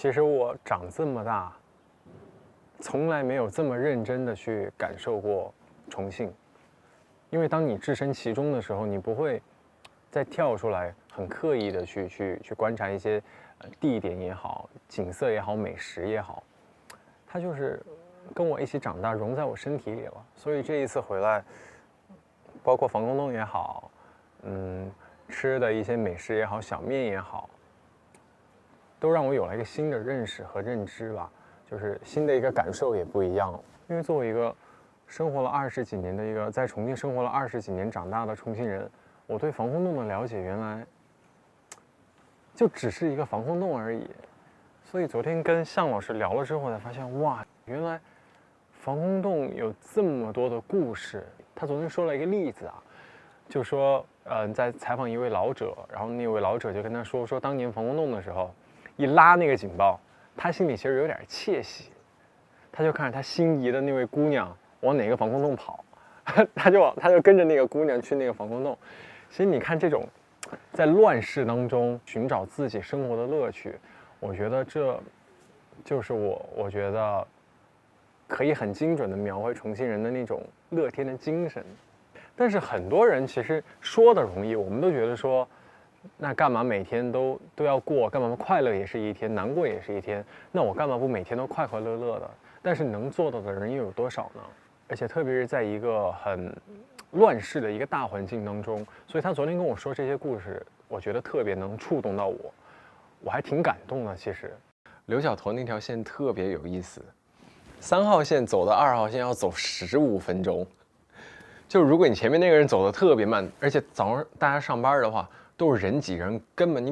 其实我长这么大，从来没有这么认真的去感受过重庆。因为当你置身其中的时候，你不会再跳出来，很刻意的去观察一些地点也好，景色也好，美食也好，它就是跟我一起长大，融在我身体里了。所以这一次回来，包括防空洞也好，吃的一些美食也好，小面也好，都让我有了一个新的认识和认知吧，就是新的一个感受也不一样了。因为作为一个生活了20几年的一个在重庆生活了20几年长大的重庆人，我对防空洞的了解原来就只是一个防空洞而已。所以昨天跟向老师聊了之后，才发现哇，原来防空洞有这么多的故事。他昨天说了一个例子啊，就说在采访一位老者，然后那位老者就跟他说当年防空洞的时候，一拉那个警报，他心里其实有点窃喜，他就看着他心仪的那位姑娘往哪个防空洞跑，他就跟着那个姑娘去那个防空洞。其实你看这种在乱世当中寻找自己生活的乐趣，我觉得这就是我觉得可以很精准的描绘重庆人的那种乐天的精神。但是很多人其实说的容易，我们都觉得说，那干嘛每天都要过？干嘛快乐也是一天，难过也是一天？那我干嘛不每天都快快乐乐的？但是能做到的人又有多少呢？而且特别是在一个很乱世的一个大环境当中，所以他昨天跟我说这些故事，我觉得特别能触动到我，我还挺感动的。其实，刘小头那条线特别有意思，3号线走到2号线要走15分钟。就如果你前面那个人走得特别慢，而且早上大家上班的话都是人挤人，根本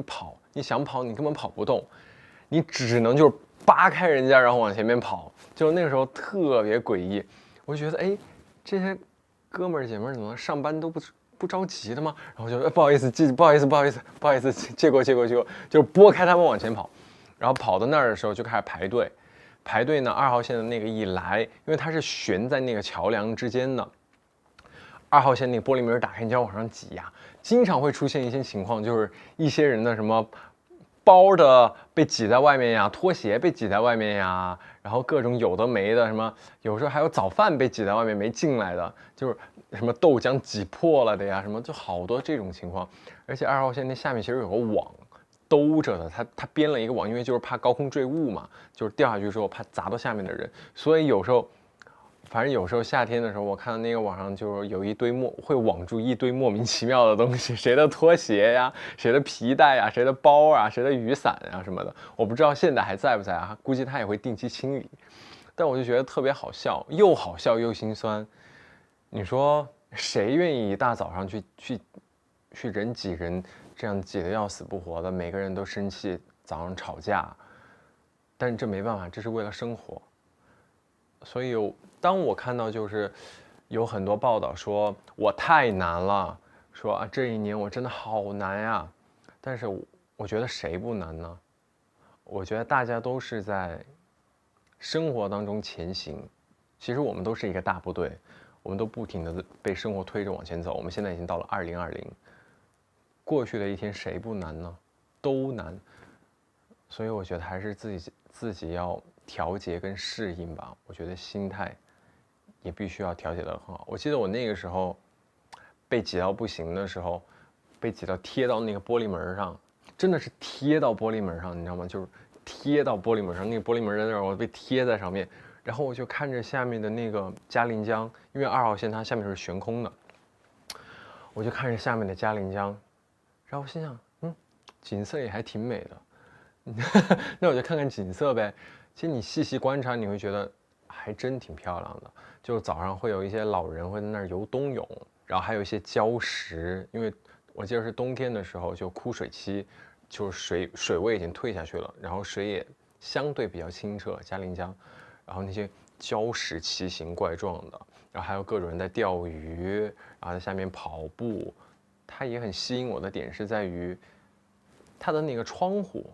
你想跑你根本跑不动，你只能就是扒开人家然后往前面跑，就那个时候特别诡异。我就觉得哎，这些哥们儿姐们儿怎么上班都不着急的吗？然后就不好意思借过，就拨开他们往前跑，然后跑到那儿的时候就开始排队呢。2号线的那个一来，因为它是悬在那个桥梁之间的。2号线那个玻璃门打开，你就要往上挤呀，经常会出现一些情况，就是一些人的什么包的被挤在外面呀，拖鞋被挤在外面呀，然后各种有的没的，什么有时候还有早饭被挤在外面没进来的，就是什么豆浆挤破了的呀，什么就好多这种情况。而且2号线那下面其实有个网兜着的，它编了一个网，因为就是怕高空坠物嘛，就是掉下去之后怕砸到下面的人，所以有时候。反正有时候夏天的时候，我看到那个网上就有一堆会网住一堆莫名其妙的东西，谁的拖鞋呀，谁的皮带呀，谁的包啊，谁的雨伞啊什么的，我不知道现在还在不在啊，估计他也会定期清理。但我就觉得特别好笑，又好笑又心酸。你说谁愿意一大早上去人挤人，这样挤得要死不活的，每个人都生气，早上吵架，但是这没办法，这是为了生活。所以当我看到就是有很多报道说我太难了，说啊这一年我真的好难呀，但是我觉得谁不难呢？我觉得大家都是在生活当中前行，其实我们都是一个大部队，我们都不停的被生活推着往前走。我们现在已经到了2020，过去的一天谁不难呢？都难。所以我觉得还是自己要调节跟适应吧。我觉得心态也必须要调节得很好。我记得我那个时候被挤到不行的时候，被挤到贴到那个玻璃门上，真的是贴到玻璃门上，你知道吗？就是贴到玻璃门上，那个玻璃门在那儿，我被贴在上面，然后我就看着下面的那个嘉陵江，因为2号线它下面是悬空的，我就看着下面的嘉陵江，然后我心想，景色也还挺美的。那我就看看景色呗。其实你细细观察，你会觉得还真挺漂亮的。就早上会有一些老人会在那儿游冬泳，然后还有一些礁石，因为我记得是冬天的时候，就枯水期，就是水位已经退下去了，然后水也相对比较清澈，嘉陵江，然后那些礁石奇形怪状的，然后还有各种人在钓鱼，然后在下面跑步。它也很吸引我的点是在于它的那个窗户。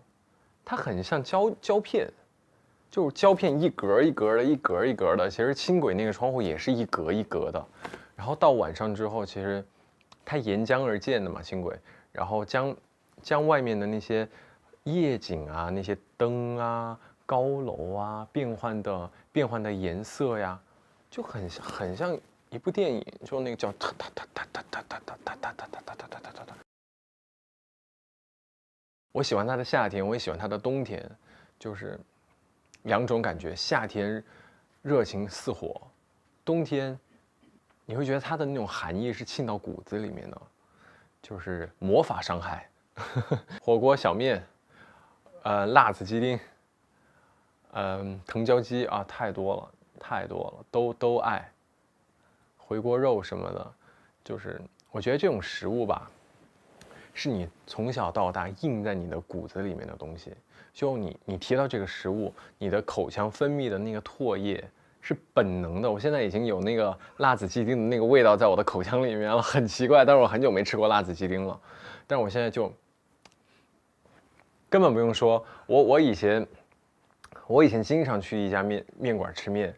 它很像胶片，就是胶片一格一格的，一格一格的。其实轻轨那个窗户也是一格一格的。然后到晚上之后，其实它沿江而建的嘛，轻轨，然后将外面的那些夜景啊，那些灯啊、高楼啊，变换的颜色呀，就很像一部电影，就那个叫哒哒哒哒哒哒哒哒哒哒哒哒哒哒哒。我喜欢它的夏天，我也喜欢它的冬天，就是两种感觉。夏天热情似火，冬天你会觉得它的那种寒意是沁到骨子里面的，就是魔法伤害。火锅、小面，辣子鸡丁，藤椒鸡啊，太多了，太多了，都爱。回锅肉什么的，就是我觉得这种食物吧，是你从小到大印在你的骨子里面的东西。就你提到这个食物，你的口腔分泌的那个唾液是本能的。我现在已经有那个辣子鸡丁的那个味道在我的口腔里面了，很奇怪。但是我很久没吃过辣子鸡丁了，但是我现在就根本不用说，我以前经常去一家面馆吃面，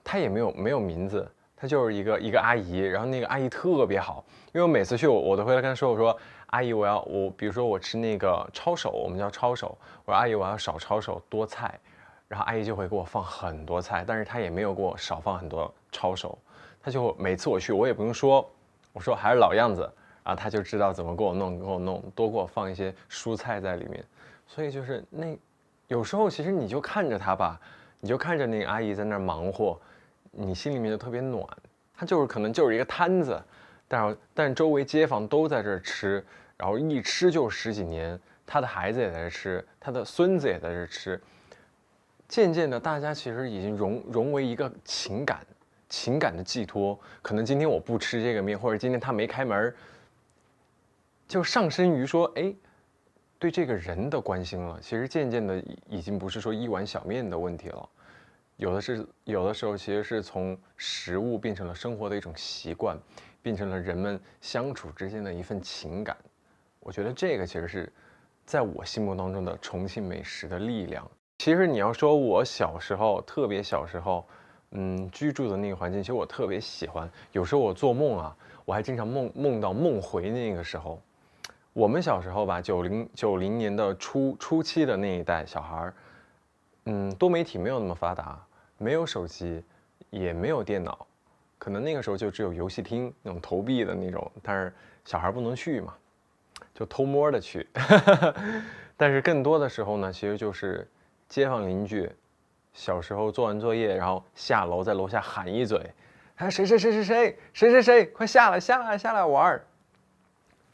它也没有名字，它就是一个阿姨，然后那个阿姨特别好，因为我每次去我都会跟她说，我说阿姨比如说我吃那个抄手，我们叫抄手，我说阿姨我要少抄手多菜，然后阿姨就会给我放很多菜，但是她也没有给我少放很多抄手，她就每次我去我也不用说，我说还是老样子，然后她就知道怎么给我弄，多给我放一些蔬菜在里面，所以就是有时候其实你就看着她吧，你就看着那个阿姨在那儿忙活，你心里面就特别暖。她可能就是一个摊子，但周围街坊都在这儿吃，然后一吃就十几年，她的孩子也在这吃，她的孙子也在这吃。渐渐的，大家其实已经融为一个情感的寄托。可能今天我不吃这个面，或者今天他没开门，就上升于说，哎，对这个人的关心了。其实渐渐的已经不是说一碗小面的问题了，有的时候其实是从食物变成了生活的一种习惯，变成了人们相处之间的一份情感。我觉得这个其实是在我心目当中的重庆美食的力量。其实你要说我小时候，特别小时候，居住的那个环境，其实我特别喜欢。有时候我做梦啊，我还经常梦到梦回那个时候。我们小时候吧，90年的初期的那一代小孩儿，多媒体没有那么发达，没有手机，也没有电脑，可能那个时候就只有游戏厅那种投币的那种，但是小孩不能去嘛，就偷摸的去。但是更多的时候呢，其实就是街坊邻居，小时候做完作业，然后下楼在楼下喊一嘴，哎谁，快下来玩儿，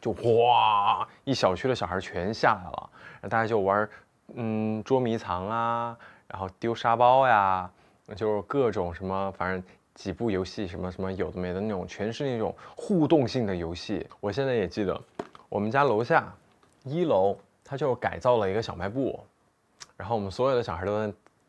就哗，一小区的小孩全下来了，然后大家就玩，捉迷藏啊，然后丢沙包呀，就是各种什么，反正几部游戏什么有的没的那种，全是那种互动性的游戏。我现在也记得，我们家楼下1楼，他就改造了一个小卖部，然后我们所有的小孩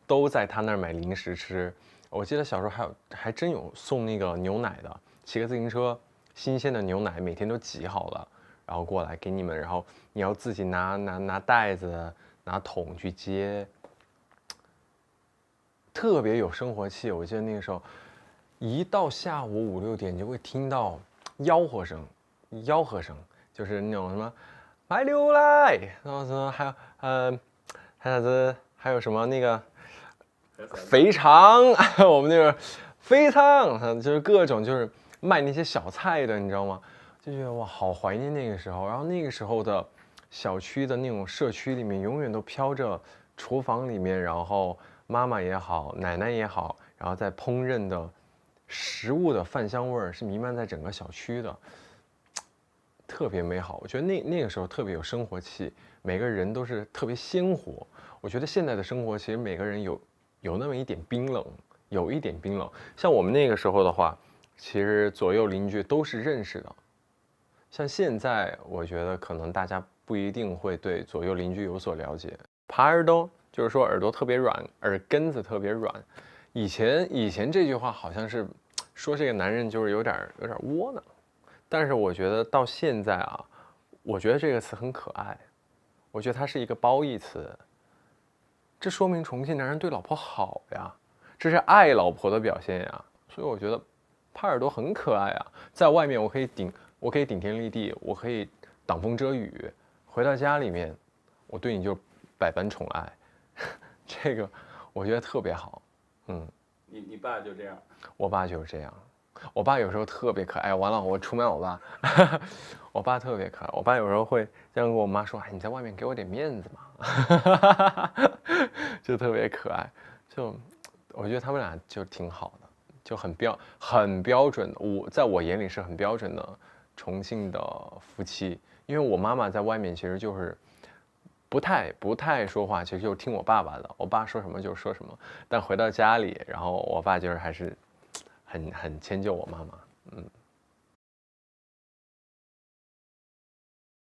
都在他那儿买零食吃。我记得小时候还真有送那个牛奶的，骑个自行车，新鲜的牛奶每天都挤好了，然后过来给你们，然后你要自己拿袋子、拿桶去接，特别有生活气。我记得那个时候，一到下午5、6点，你就会听到吆喝声，就是那种什么买牛奶，然后什么还有还有啥子，还有什么那个肥肠，我们那个肥肠，就是各种就是卖那些小菜的，你知道吗？就觉得哇，好怀念那个时候。然后那个时候的小区的那种社区里面，永远都飘着厨房里面，然后妈妈也好，奶奶也好，然后在烹饪的食物的饭香味儿是弥漫在整个小区的，特别美好。我觉得那个时候特别有生活气，每个人都是特别鲜活。我觉得现在的生活其实每个人有那么一点冰冷，有一点冰冷。像我们那个时候的话，其实左右邻居都是认识的。像现在，我觉得可能大家不一定会对左右邻居有所了解。耙耳朵就是说耳朵特别软，耳根子特别软。以前这句话好像是说这个男人就是有点窝囊，但是我觉得到现在啊，我觉得这个词很可爱，我觉得它是一个褒义词。这说明重庆男人对老婆好呀，这是爱老婆的表现呀。所以我觉得耙耳朵很可爱啊，在外面我可以顶天立地，我可以挡风遮雨，回到家里面，我对你就百般宠爱，这个我觉得特别好。你爸就这样？我爸就是这样。我爸有时候特别可爱。完了，我出卖我爸。我爸特别可爱。我爸有时候会这样跟我妈说：“哎，你在外面给我点面子嘛。”就特别可爱。我觉得他们俩就挺好的，就很标准的。在我眼里是很标准的重庆的夫妻。因为我妈妈在外面其实就是不太说话，其实就是听我爸爸的，我爸说什么就说什么。但回到家里，然后我爸就是还是很迁就我妈妈。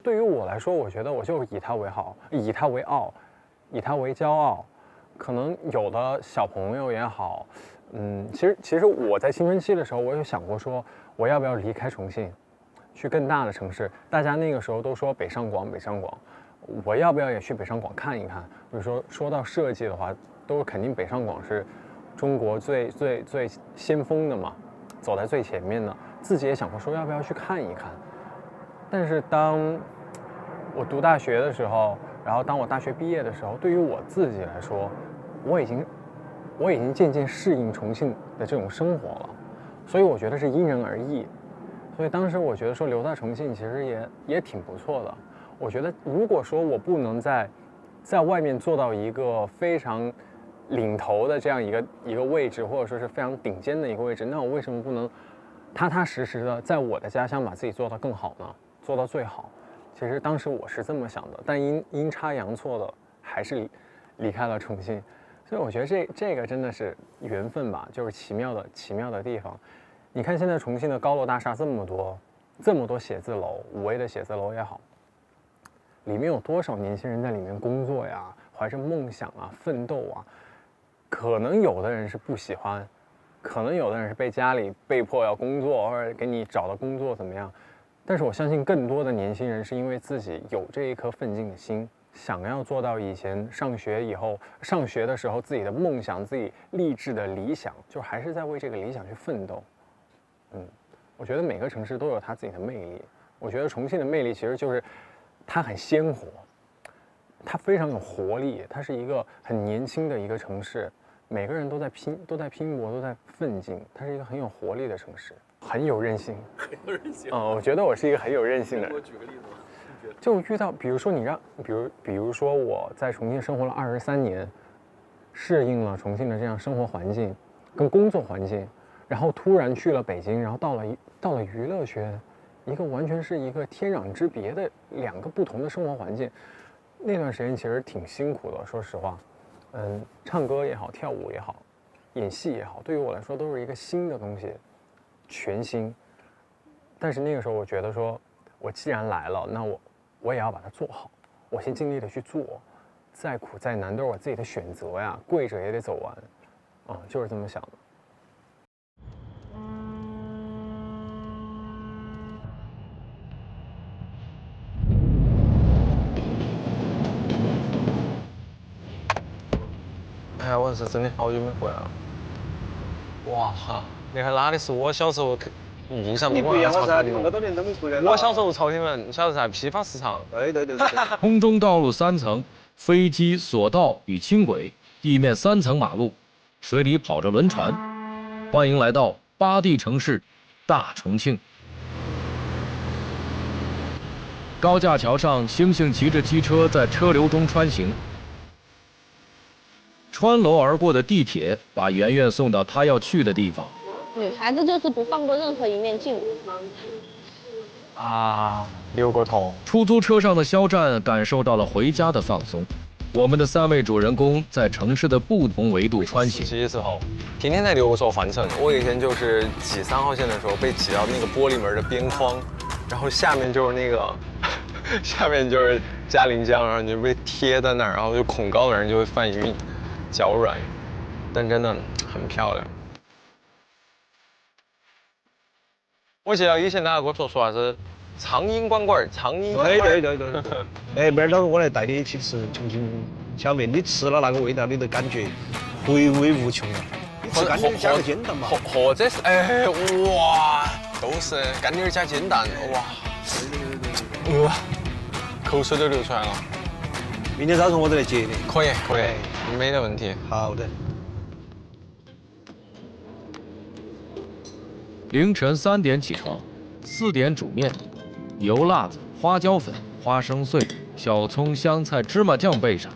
对于我来说，我觉得我就以他为好，以他为傲，以他为骄傲。可能有的小朋友也好，其实我在青春期的时候，我有想过说，我要不要离开重庆，去更大的城市？大家那个时候都说北上广，我要不要也去北上广看一看？比如说到设计的话，都肯定北上广是中国最先锋的嘛，走在最前面的。自己也想过说要不要去看一看。但是当我读大学的时候，然后当我大学毕业的时候，对于我自己来说，我已经渐渐适应重庆的这种生活了，所以我觉得是因人而异。所以当时我觉得说留在重庆其实也挺不错的。我觉得如果说我不能在外面做到一个非常领头的这样一个位置，或者说是非常顶尖的一个位置，那我为什么不能踏踏实实的在我的家乡把自己做到更好呢？做到最好。其实当时我是这么想的，但阴差阳错的还是离开了重庆。所以我觉得这个真的是缘分吧，就是奇妙的地方。你看现在重庆的高楼大厦这么多写字楼，5 A 的写字楼也好，里面有多少年轻人在里面工作呀，怀着梦想啊，奋斗啊。可能有的人是不喜欢，可能有的人是被家里被迫要工作，或者给你找的工作怎么样。但是我相信更多的年轻人是因为自己有这一颗奋进的心，想要做到以前上学的时候自己的梦想，自己励志的理想，就还是在为这个理想去奋斗。我觉得每个城市都有它自己的魅力。我觉得重庆的魅力其实就是它很鲜活，它非常有活力，它是一个很年轻的一个城市，每个人都在拼搏，都在奋进，它是一个很有活力的城市，很有韧性。很有韧性。我觉得我是一个很有韧性的人。给我举个例子。就遇到，比如说我在重庆生活了23年，适应了重庆的这样生活环境跟工作环境，然后突然去了北京，然后到了娱乐圈，一个完全是一个天壤之别的2个不同的生活环境。那段时间其实挺辛苦的，说实话，唱歌也好，跳舞也好，演戏也好，对于我来说都是一个新的东西，全新。但是那个时候我觉得说，我既然来了，那我也要把它做好，我先尽力的去做，再苦再难都是我自己的选择呀，跪着也得走完，就是这么想的。哎呀，我是真的好久没回来了。哇哈！你看哪里是我小时候印象中不一样噻，你那么多年都没回来了。我小时候朝天门，小时候在批发市场。对。空中道路3层，飞机、索道与轻轨，地面3层马路，水里跑着轮船。欢迎来到8地城市大重庆。高架桥上，星星骑着机车在车流中穿行。穿楼而过的地铁把圆圆送到她要去的地方。女孩子就是不放过任何一面镜子。溜过头。出租车上的肖战感受到了回家的放松。我们的3位主人公在城市的不同维度穿行。实习时候，天天在留守换乘。我以前就是挤3号线的时候，被挤到那个玻璃门的边框，然后下面就是那个，下面就是嘉陵江，然后你就被贴在那儿，然后就恐高的人就会犯晕、脚软，但真的很漂亮。我记得以前大家跟我说啥子苍蝇馆馆，苍蝇馆馆。对。哎，明儿到时候我来带你去吃重庆小面，你吃了那个味道，你的感觉回味无穷啊！你吃干点加个煎蛋嘛。或者是哇，都是干点加煎蛋，哇，哇，口水都流出来了。明天早晨我就来接你。可以，没得问题。好的。凌晨3点起床，4点煮面，油辣子、花椒粉、花生碎、小葱、香菜、芝麻酱备上，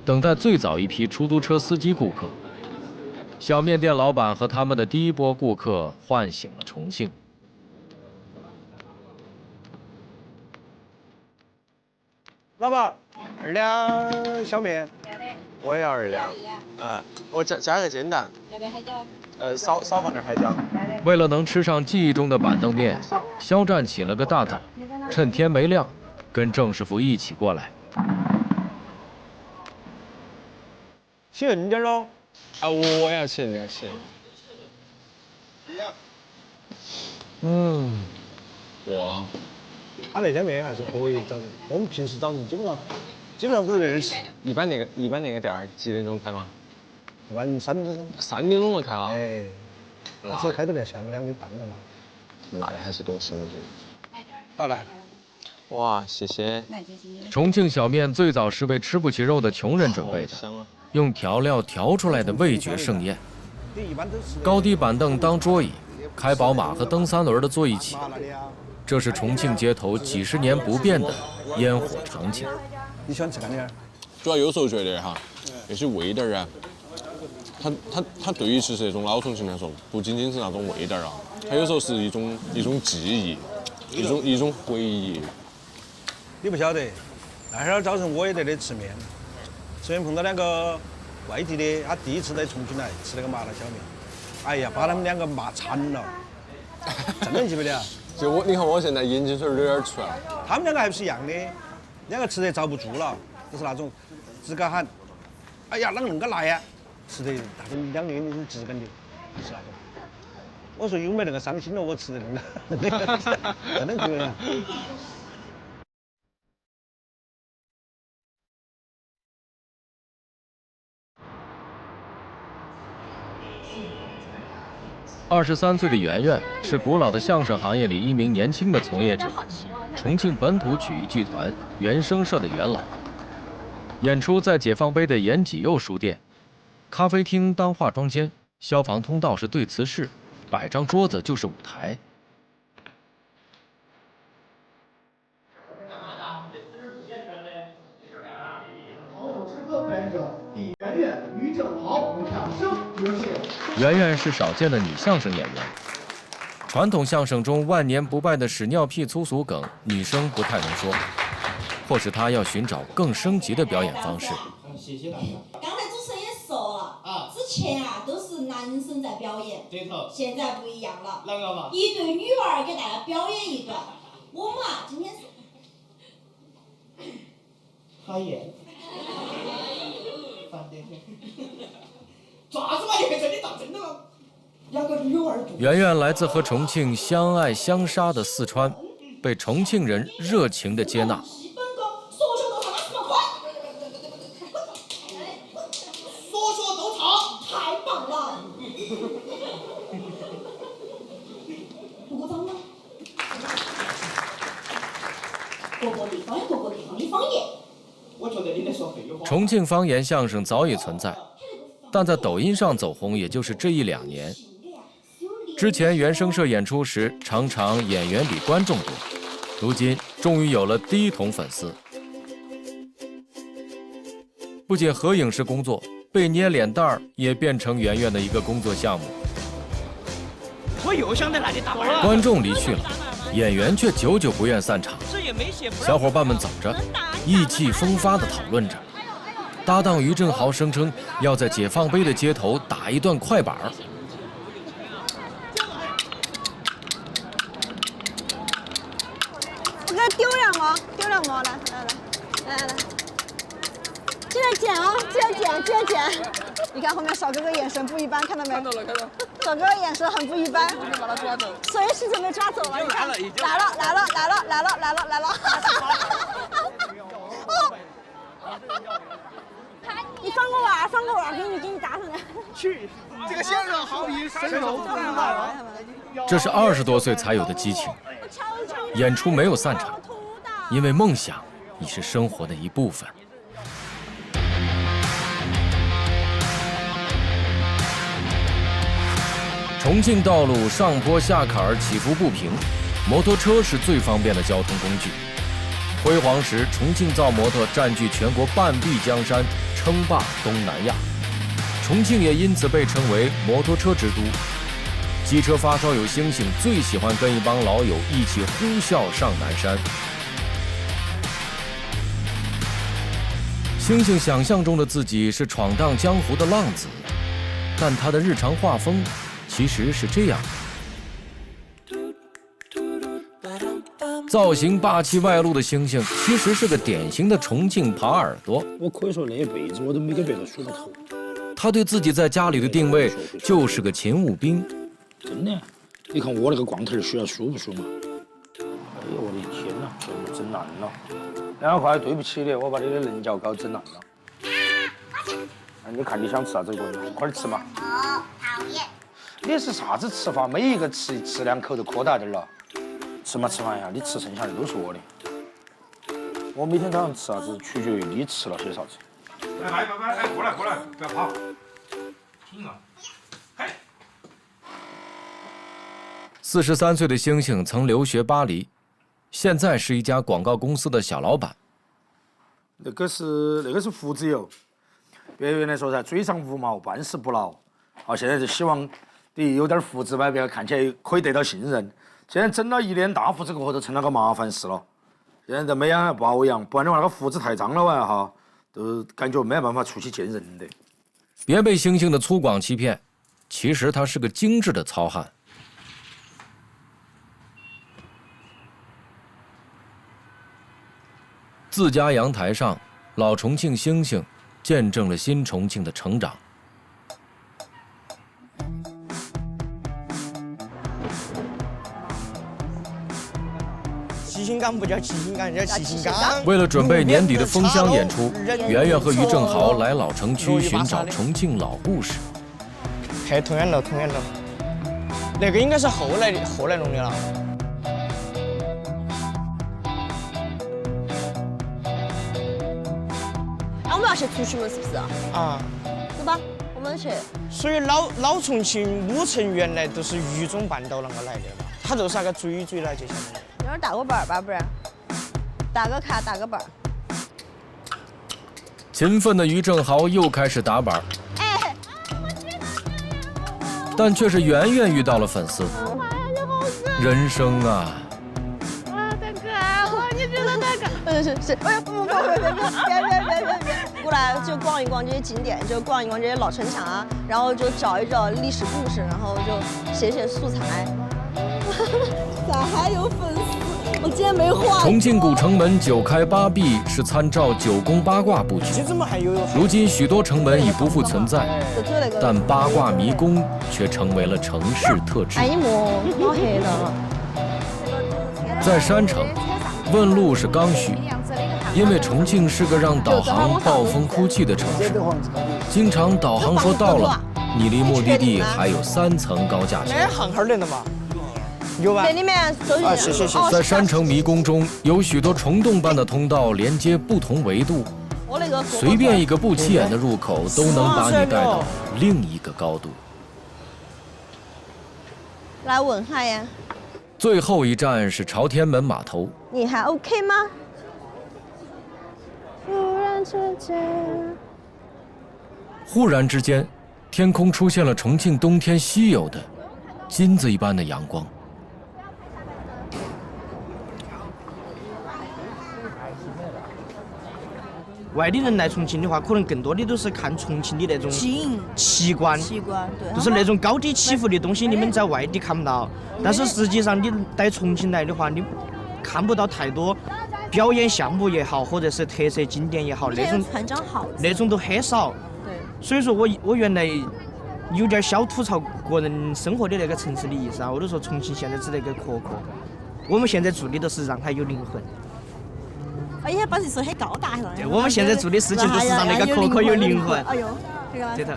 等待最早一批出租车司机顾客。小面店老板和他们的第一波顾客唤醒了重庆。老板，2两小面。我也要2两。我加个煎蛋。要不要海椒？少放点海椒。为了能吃上记忆中的板凳面，肖战起了个大早，趁天没亮，跟郑师傅一起过来。起硬点喽。啊，我要吃，你要吃。哇，他那家面还是可以早的，我们平时早晨基本上都在这儿吃。一般那个店儿几点钟开吗一般3点钟。 3点钟就开了。哎，那时候开到连下午2点半了嘛。那还是多吃了点。好来。哇，谢谢。重庆小面最早是为吃不起肉的穷人准备的，香啊！用调料调出来的味觉盛宴。你一般都是高低板凳当桌椅，开宝马和蹬3轮的坐一起，麻辣的呀。这是重庆街头几十年不变的烟火场景。你喜欢吃干点儿？主要有时候觉得哈，那些味道啊，它对于其实那种老重庆来说，不仅仅是那种味道啊，它有时候是一种记忆，一种回忆。你不晓得，那会儿早晨我也在这吃面，吃面碰到2个外地的，他第一次在重庆来吃那个麻辣小面，哎呀，把他们2个骂惨了，真的记不得啊？就你看我现在眼睛水有点出来了。他们2个还不是一样的，2个吃得遭不住了，就是那种自个喊，哎呀，啷个恁个辣呀？吃得大家2个眼睛直跟的，是那种。我说有没那个伤心了？我吃的那个，真的这样。23岁的圆圆是古老的相声行业里一名年轻的从业者，重庆本土曲艺剧团原声社的元老。演出在解放碑的严启佑书店，咖啡厅当化妆间，消防通道是对词室，摆张桌子就是舞台。圆圆是少见的女相声演员。传统相声中万年不败的屎尿屁粗俗梗，女生不太能说，或是她要寻找更升级的表演方式。谢谢大家。刚才主持人也说了啊，之前啊都是男生在表演，对头。现在不一样了，啷个嘛？一对女娃给大家表演一段。我们啊今天是讨厌。爪子嘛，你还真的当真的了？2个女娃。圆圆来自和重庆相爱相杀的四川，被重庆人热情的接纳。基本功，说学逗唱，80万块。说学逗唱，太棒了。不鼓掌吗？各个地方有各个地方的方言。我觉得你在说废话。重庆方言相声早已存在，但在抖音上走红也就是这1、2年。之前原声社演出时，常常演员比观众多，如今终于有了第1桶粉丝。不仅合影是工作，被捏脸蛋儿也变成圆圆的一个工作项目。我又想在那里打板了。观众离去了，演员却久久不愿散场。小伙伴们走着，意气风发地讨论着。搭档于振豪声称要在解放碑的街头打一段快板儿。我给他丢2毛，丢2毛，来，记得捡哦，记得捡。你看后面小哥哥眼神不一般，看到没？看到了。小哥哥眼神很不一般，准备把他抓走，随时准备抓走了。你看，来了。哦，你放个碗，给你搭上来。去，这个先生好比伸手不见五指。这是20多岁才有的激情。演出没有散场，因为梦想已是生活的一部分。重庆道路上坡下坎起伏不平，摩托车是最方便的交通工具。辉煌时，重庆造摩托占据全国半壁江山，称霸东南亚。重庆也因此被称为摩托车之都。机车发烧友星星最喜欢跟一帮老友一起呼啸上南山。星星想象中的自己是闯荡江湖的浪子，但他的日常画风其实是这样的。造型霸气外露的星星，其实是个典型的重庆耙耳朵。我可以说那一辈子我都没给别人梳过头。他对自己在家里的定位就是个勤务兵。真的，你看我那个光头需要梳不梳嘛？哎呦我的天哪，全部整烂了。2块，对不起你，我把你的棱角膏整烂了。你看你想吃啥子，快点吃嘛。讨厌。你是啥子吃法？每一个吃2口就扩大点了。吃嘛吃完呀，你吃剩下的都是我的。我每天早上吃啥子，取决于你吃了些啥子。来，过来，不要跑。听啊。嘿。 43岁的星星曾留学巴黎，现在是一家广告公司的小老板。那个是胡子油，别人来说噻，嘴上无毛，办事不牢。现在就希望你有点胡子吧，别看起来可以得到信任。现在整了1脸大胡子过后，就成了个麻烦事了。现在都没养保养，不然的话那个胡子太脏了哇哈，都感觉没办法出去见人的。别被星星的粗犷欺骗，其实他是个精致的糙汉。 自家阳台上，老重庆星星见证了新重庆的成长。七星岗不叫七星岗，叫七星岗。为了准备年底的封箱演出，圆圆和于正豪来老城区寻找重庆老故事。太同源楼，那个应该是后来弄的了。 我们要去出去了，是不是？啊，走吧，我们去。所以老重庆5城原来都是渝中半岛啷个来的嘛？它就是那个追来就相当于。有点打个板儿吧，不然打个卡，打个板儿。勤奋的于正豪又开始打板，哎，但却是圆圆遇到了粉丝。人生啊！ 是，哎呀，别，过来就逛一逛这些景点，就逛一逛这些老城墙啊，然后就找一找历史故事，然后就写素材。咋还有粉丝？我今天没画。重庆古城门9开8闭是参照9宫八卦布局。如今许多城门已不复存在，但八卦迷宫却成为了城市特质。哎呀莫，老黑了。在山城。 问路是刚需，因为重庆是个让导航暴风哭泣的城市，经常导航说到了，你离目的地还有3层高架桥。航号的了嘛？有吧？这里面走一谢。在山城迷宫中，有许多虫洞般的通道连接不同维度，随便一个不起眼的入口都能把你带到另一个高度。来问下呀。 最后一站是朝天门码头，你还 OK 吗？忽然之间，天空出现了重庆冬天稀有的金子一般的阳光。外地人来重庆的话，可能更多的都是看重庆的那种奇观，对，就是那种高低起伏的东西，你们在外地看不到。但是实际上，你到重庆来的话，你看不到太多表演项目也好，或者是特色景点也好，那种都很少。对。所以说我原来有点小吐槽个人生活的那个城市的意思啊，我都说重庆现在只那个壳壳，我们现在做的都是让它有灵魂。 哎呀，把这说很高大了。我们现在做的事情都是让那个壳壳有灵魂。哎呦，这个。这头，